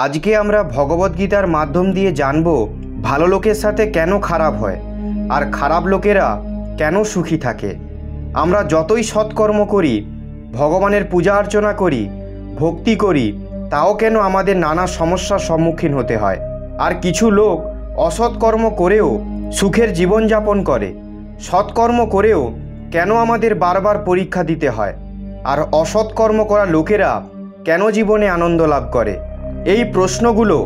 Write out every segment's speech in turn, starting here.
আজকে আমরা ভগবদ্গীতার মাধ্যম দিয়ে জানব ভালো লোকের সাথে কেন খারাপ হয় আর খারাপ লোকেরা কেন সুখী থাকে। আমরা যতই সৎকর্ম করি, ভগবানের পূজা অর্চনা করি, ভক্তি করি, তাও কেন আমাদের নানা সমস্যার সম্মুখীন হতে হয়। আর কিছু লোক অসৎকর্ম করেও সুখের জীবনযাপন করে, সৎকর্ম করেও কেন আমাদের বারবার পরীক্ষা দিতে হয়। আর অসৎকর্ম করা লোকেরা কেন জীবনে আনন্দ লাভ করে। এই প্রশ্নগুলো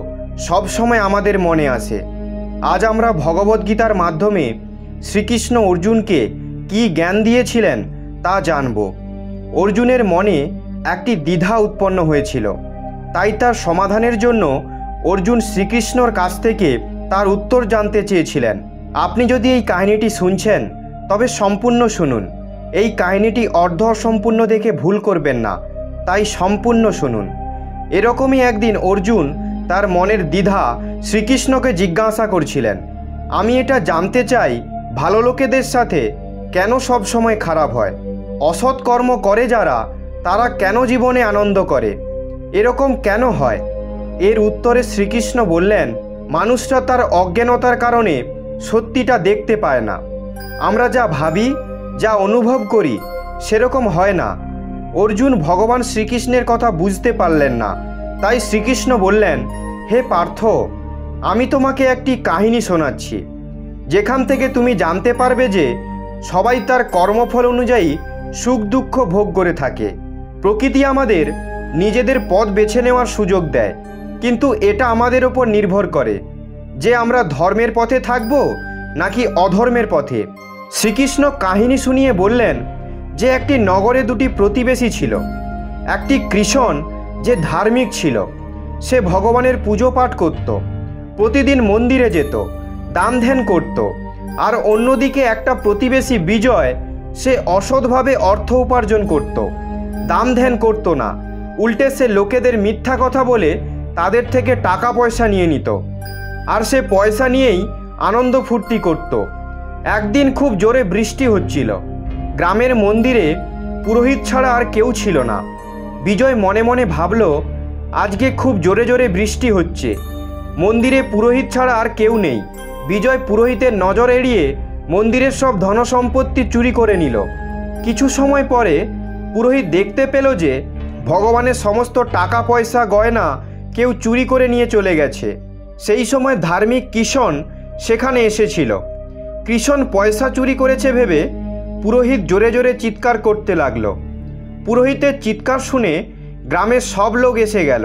সবসময় আমাদের মনে আসে। আজ আমরা ভগবদ্গীতার মাধ্যমে শ্রীকৃষ্ণ অর্জুনকে কী জ্ঞান দিয়েছিলেন তা জানব। অর্জুনের মনে একটি দ্বিধা উৎপন্ন হয়েছিল, তাই তার সমাধানের জন্য অর্জুন শ্রীকৃষ্ণর কাছ থেকে তার উত্তর জানতে চেয়েছিলেন। আপনি যদি এই কাহিনীটি শুনছেন তবে সম্পূর্ণ শুনুন। এই কাহিনীটি অর্ধ অসম্পূর্ণ দেখে ভুল করবেন না, তাই সম্পূর্ণ শুনুন। এরকমই একদিন অর্জুন তার মনের দ্বিধা শ্রীকৃষ্ণকে জিজ্ঞাসা করছিলেন, আমি এটা জানতে চাই ভালো লোকেদের সাথে কেন সব সময় খারাপ হয়, অসৎ কর্ম করে যারা তারা কেন জীবনে আনন্দ করে, এরকম কেন হয়। এর উত্তরে শ্রীকৃষ্ণ বললেন, মানুষরা তার অজ্ঞানতার কারণে সত্যিটা দেখতে পায় না। আমরা যা ভাবি, যা অনুভব করি সেরকম হয় না। অর্জুন ভগবান শ্রীকৃষ্ণের কথা বুঝতে পারলেন না, তাই শ্রীকৃষ্ণ বললেন, হে পার্থ, আমি তোমাকে একটি কাহিনী শোনাচ্ছি, যেখান থেকে তুমি জানতে পারবে যে সবাই তার কর্মফল অনুযায়ী সুখ দুঃখ ভোগ করে থাকে। প্রকৃতি আমাদের নিজেদের পথ বেছে নেওয়ার সুযোগ দেয়, কিন্তু এটা আমাদের ওপর নির্ভর করে যে আমরা ধর্মের পথে থাকব নাকি অধর্মের পথে। শ্রীকৃষ্ণ কাহিনী শুনিয়ে বললেন যে একটি নগরে দুটি প্রতিবেশী ছিল। একটি কৃষণ যে ধার্মিক ছিল, সে ভগবানের পুজো পাঠ করত, প্রতিদিন মন্দিরে যেত, দান ধ্যান করত। আর অন্যদিকে একটা প্রতিবেশী বিজয়, সে অসৎভাবে অর্থ উপার্জন করত, দান ধ্যান করত না, উল্টে সে লোকেদের মিথ্যা কথা বলে তাদের থেকে টাকা পয়সা নিয়ে নিত, আর সে পয়সা নিয়েই আনন্দ ফুর্তি করত। একদিন খুব জোরে বৃষ্টি হচ্ছিল। গ্রামের মন্দিরে পুরোহিত ছাড়া আর কেউ ছিল না। বিজয় মনে মনে ভাবল, আজকে খুব জোরে জোরে বৃষ্টি হচ্ছে, মন্দিরে পুরোহিত ছাড়া আর কেউ নেই। বিজয় পুরোহিতের নজর এড়িয়ে মন্দিরের সব ধনসম্পত্তি চুরি করে নিল। কিছু সময় পরে পুরোহিত দেখতে পেল যে ভগবানের সমস্ত টাকা পয়সা গয়না কেউ চুরি করে নিয়ে চলে গেছে। সেই সময় ধার্মিক কৃষণ সেখানে এসেছিল। কৃষণ পয়সা চুরি করেছে ভেবে পুরোহিত জোরে জোরে চিৎকার করতে লাগলো। পুরোহিতের চিৎকার শুনে গ্রামের সব লোক এসে গেল,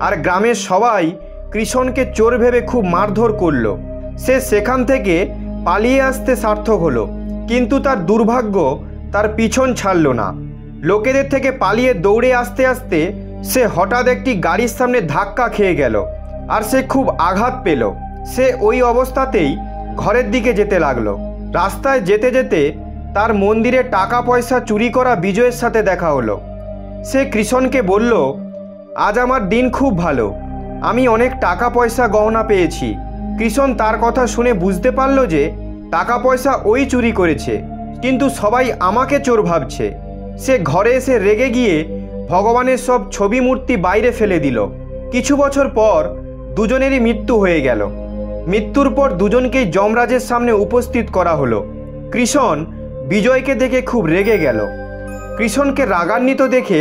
আর গ্রামের সবাই কৃষণকে চোর ভেবে খুব মারধর করল। সে সেখান থেকে পালিয়ে আসতে সার্থক হলো, কিন্তু তার দুর্ভাগ্য তার পিছন ছাড়ল না। লোকেদের থেকে পালিয়ে দৌড়ে আসতে আসতে সে হঠাৎ একটি গাড়ির সামনে ধাক্কা খেয়ে গেল, আর সে খুব আঘাত পেল। সে ওই অবস্থাতেই ঘরের দিকে যেতে লাগলো। রাস্তায় যেতে যেতে তার মন্দিরে টাকা পয়সা চুরি করা বিজয়ের সাথে দেখা হলো। সে কৃষণকে বলল, আজ আমার দিন খুব ভালো, আমি অনেক টাকা পয়সা গহনা পেয়েছি। কৃষণ তার কথা শুনে বুঝতে পারল যে টাকা পয়সা ওই চুরি করেছে, কিন্তু সবাই আমাকে চোর ভাবছে। সে ঘরে এসে রেগে গিয়ে ভগবানের সব ছবি মূর্তি বাইরে ফেলে দিল। কিছু বছর পর দুজনেরই মৃত্যু হয়ে গেল। মৃত্যুর পর দুজনকেই যমরাজের সামনে উপস্থিত করা হলো। কৃষণ বিজয়কে দেখে খুব রেগে গেল। কৃষণকে রাগান্বিত দেখে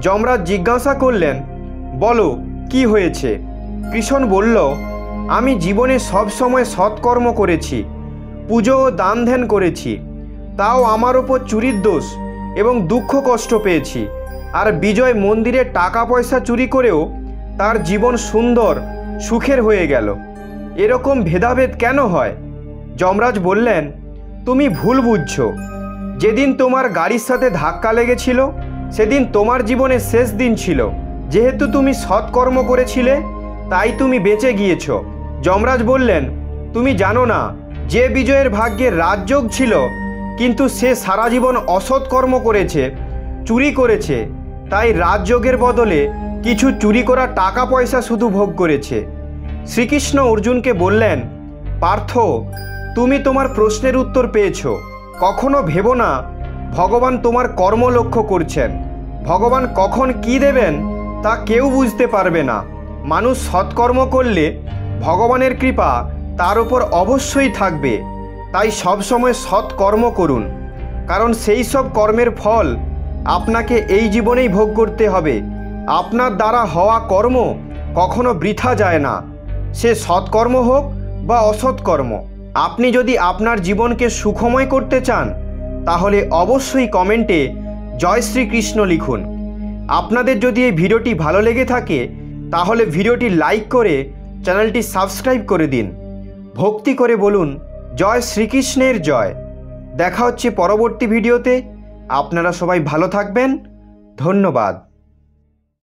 যমরাজ জিজ্ঞাসা করলেন, বলো কি হয়েছে। কৃষণ বলল, আমি জীবনে সব সময় সৎকর্ম করেছি, পুজো ও দান ধ্যান করেছি, তাও আমার ওপর চুরির দোষ এবং দুঃখ কষ্ট পেয়েছি। আর বিজয় মন্দিরে টাকা পয়সা চুরি করেও তার জীবন সুন্দর সুখের হয়ে গেল। এরকম ভেদাভেদ কেন হয়? যমরাজ বললেন, তুমি ভুল বুঝছো। যেদিন তোমার গাড়ির সাথে ধাক্কা লেগেছিল সেদিন তোমার জীবনের শেষ দিন ছিল। যেহেতু তুমি সৎকর্ম করেছিলে তাই তুমি বেঁচে গিয়েছ। যমরাজ বললেন, তুমি জানো না যে বিজয়ের ভাগ্যে রাজযোগ ছিল, কিন্তু সে সারা জীবন অসৎকর্ম করেছে, চুরি করেছে, তাই রাজযোগের বদলে কিছু চুরি করা টাকা পয়সা শুধু ভোগ করেছে। শ্রীকৃষ্ণ অর্জুনকে বললেন, পার্থ, তুমি তোমার প্রশ্নের উত্তর পেয়েছ। কখনো ভেবো না ভগবান তোমার কর্ম লক্ষ্য করছেন। ভগবান কখন কি দেবেন তা কেউ বুঝতে পারবে না। মানুষ সৎকর্ম করলে ভগবানের কৃপা তার উপর অবশ্যই থাকবে। তাই সবসময় সৎকর্ম করুন, কারণ সেই সব কর্মের ফল আপনাকে এই জীবনেই ভোগ করতে হবে। আপনার দ্বারা হওয়া কর্ম কখনো বৃথা যায় না, সে সৎকর্ম হোক বা অসৎকর্ম। আপনি যদি আপনার জীবনকে সুখময় করতে চান তাহলে অবশ্যই কমেন্টে জয় শ্রীকৃষ্ণ লিখুন। আপনাদের যদি এই ভিডিওটি ভালো লেগে থাকে তাহলে ভিডিওটি লাইক করে চ্যানেলটি সাবস্ক্রাইব করে দিন। ভক্তি করে বলুন জয় শ্রীকৃষ্ণের জয়। দেখা হচ্ছে পরবর্তী ভিডিওতে। আপনারা সবাই ভালো থাকবেন। ধন্যবাদ।